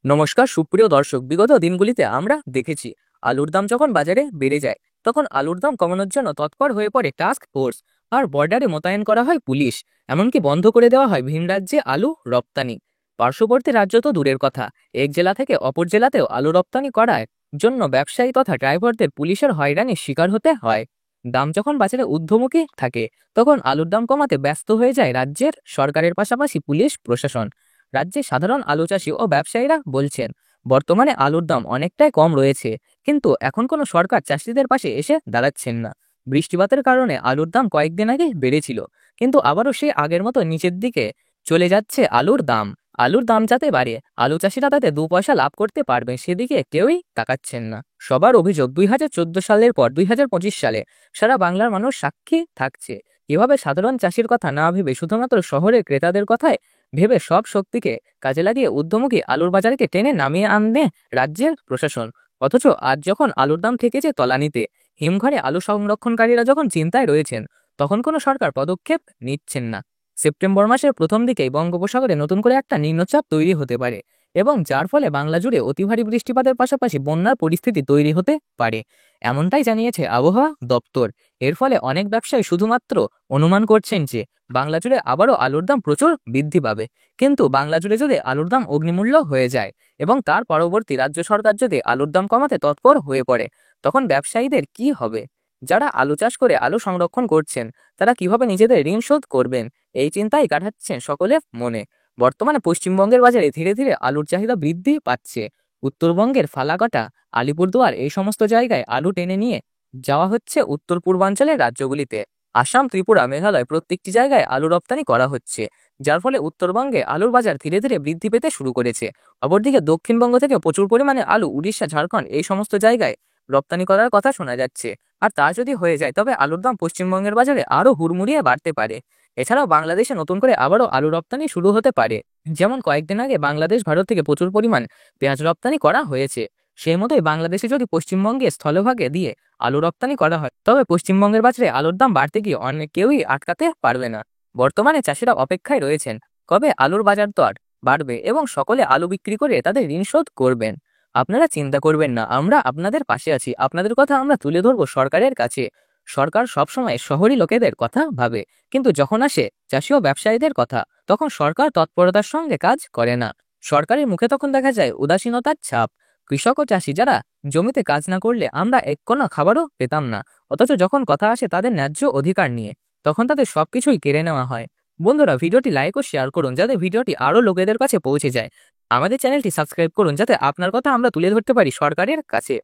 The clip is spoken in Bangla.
নমস্কার সুপ্রিয় দর্শক, বিগত দিনগুলিতে আমরা দেখেছি আলুর দাম যখন বাজারে বেড়ে যায় তখন আলুর দাম কমানোর জন্য তৎপর হয়ে পড়ে টাস্ক ফোর্স। আর বর্ডারে মোতায়েন করা হয় পুলিশ। এমনকি বন্ধ করে দেওয়া হয় ভিন রাজ্যে আলু রপ্তানি। পার্শ্ববর্তী রাজ্য তো দূরের কথা, এক জেলা থেকে অপর জেলাতেও আলু রপ্তানি করার জন্য ব্যবসায়ী তথা ড্রাইভারদের পুলিশের হয়রানির শিকার হতে হয়। দাম যখন বাজারে ঊর্ধ্বমুখী থাকে তখন আলুর দাম কমাতে ব্যস্ত হয়ে যায় রাজ্যের সরকারের পাশাপাশি পুলিশ প্রশাসন। রাজ্যে সাধারণ আলু চাষি ও ব্যবসায়ীরা বলছেন বর্তমানে আলুর দাম অনেকটাই কম রয়েছে, কিন্তু এখন কোনো সরকার চাষিদের পাশে এসে দাঁড়াচ্ছেন না। বৃষ্টিপাতের কারণে আলুর দাম কয়েকদিন আগে বেড়েছিল, কিন্তু আবারও সেই আগের মতো নিচের দিকে চলে যাচ্ছে আলুর দাম। আলুর দাম যাতে বাড়ে, আলু চাষিরা তাতে 2 পয়সা লাভ করতে পারবে, সেদিকে কেউই তাকাচ্ছেন না। সবার অভিযোগ 2014 সালের পর 2025 সালে সারা বাংলার মানুষ সাক্ষী থাকছে এভাবে সাধারণ চাষির কথা না ভেবে শুধুমাত্র শহরের ক্রেতাদের কথায় ভেবে সব শক্তিকে কাজে লাগিয়ে ঊর্ধ্বমুখী আলুর বাজারকে টেনে নামিয়ে আনবে রাজ্যের প্রশাসন। অথচ আজ যখন আলুর দাম ঠেকেছে তলানিতে, হিমঘরে আলু সংরক্ষণকারীরা যখন চিন্তায় রয়েছেন, তখন কোনো সরকার পদক্ষেপ নিচ্ছেন না। সেপ্টেম্বর মাসের প্রথম দিকেই বঙ্গোপসাগরে নতুন করে একটা নিম্নচাপ তৈরি হতে পারে, এবং যার ফলে বাংলা জুড়ে অতি ভারী বৃষ্টিপাতের পাশাপাশি বন্যার পরিস্থিতি তৈরি হতে পারে, এমনটাই জানিয়েছে আবহাওয়া দপ্তর। এর ফলে অনেক ব্যবসায়ী শুধুমাত্র অনুমান করছেন যে বাংলা জুড়ে আবারও আলুর দাম প্রচুর বৃদ্ধি পাবে। কিন্তু বাংলা জুড়ে যদি আলুর দাম অগ্নিমূল্য হয়ে যায় এবং তার পরবর্তী রাজ্য সরকার যদি আলুর দাম কমাতে তৎপর হয়ে পড়ে, তখন ব্যবসায়ীদের কি হবে? যারা আলু চাষ করে আলু সংরক্ষণ করছেন তারা কিভাবে নিজেদের ঋণ শোধ করবেন, এই চিন্তাই কাটাচ্ছেন সকলের মনে। বর্তমানে পশ্চিমবঙ্গের বাজারে ধীরে ধীরে আলুর চাহিদা বৃদ্ধি পাচ্ছে। উত্তরবঙ্গের ফালাকাটা, আলিপুরদুয়ার এই সমস্ত জায়গায় আলু টেনে নিয়ে যাওয়া হচ্ছে উত্তর পূর্বাঞ্চলের রাজ্যগুলিতে। আসাম, ত্রিপুরা, মেঘালয় প্রত্যেকটি জায়গায় আলু রপ্তানি করা হচ্ছে, যার ফলে উত্তরবঙ্গে আলুর বাজার ধীরে ধীরে বৃদ্ধি পেতে শুরু করেছে। অপরদিকে দক্ষিণবঙ্গ থেকে প্রচুর পরিমাণে আলু উড়িষ্যা, ঝাড়খণ্ড এই সমস্ত জায়গায় রপ্তানি করার কথা শোনা যাচ্ছে। আর তা যদি হয়ে যায় তবে আলুর দাম পশ্চিমবঙ্গের বাজারে আরও হুড়মুড়িয়ে বাড়তে পারে। এছাড়াও বাংলাদেশে নতুন করে আবারও আলু রপ্তানি শুরু হতে পারে। যেমন কয়েকদিন আগে বাংলাদেশ ভারত থেকে প্রচুর পরিমাণ পেঁয়াজ রপ্তানি করা হয়েছে, সেই মতোই বাংলাদেশে যদি পশ্চিমবঙ্গে স্থলভাগে দিয়ে আলু রপ্তানি করা হয় তবে পশ্চিমবঙ্গের বাজারে আলুর দাম বাড়তে গিয়ে অনেক কেউই আটকাতে পারবে না। বর্তমানে চাষিরা অপেক্ষায় রয়েছেন কবে আলুর বাজার দর বাড়বে এবং সকলে আলু বিক্রি করে তাদের ঋণ শোধ করবেন। আপনারা চিন্তা করবেন না, আমরা আপনাদের পাশে আছি। আপনাদের কথা আমরা তুলে ধরবো সরকারের কাছে। সরকার সবসময় শহরী লোকেদের কথা ভাবে, কিন্তু যখন আসে চাষি ও ব্যবসায়ীদের কথা তখন সরকার তৎপরতার সঙ্গে কাজ করে না। সরকারের মুখে তখন দেখা যায় উদাসীনতার ছাপ। কৃষক ও চাষি যারা জমিতে কাজ না করলে আমরা এক কোনো খাবারও পেতাম না, অথচ যখন কথা আসে তাদের ন্যায্য অধিকার নিয়ে তখন তাদের সবকিছুই কেড়ে নেওয়া হয়। বন্ধুরা, ভিডিওটি লাইক ও শেয়ার করুন যাতে ভিডিওটি আরও লোকেদের কাছে পৌঁছে যায়। আমাদের চ্যানেলটি সাবস্ক্রাইব করুন যাতে আপনার কথা আমরা তুলে ধরতে পারি সরকারের কাছে।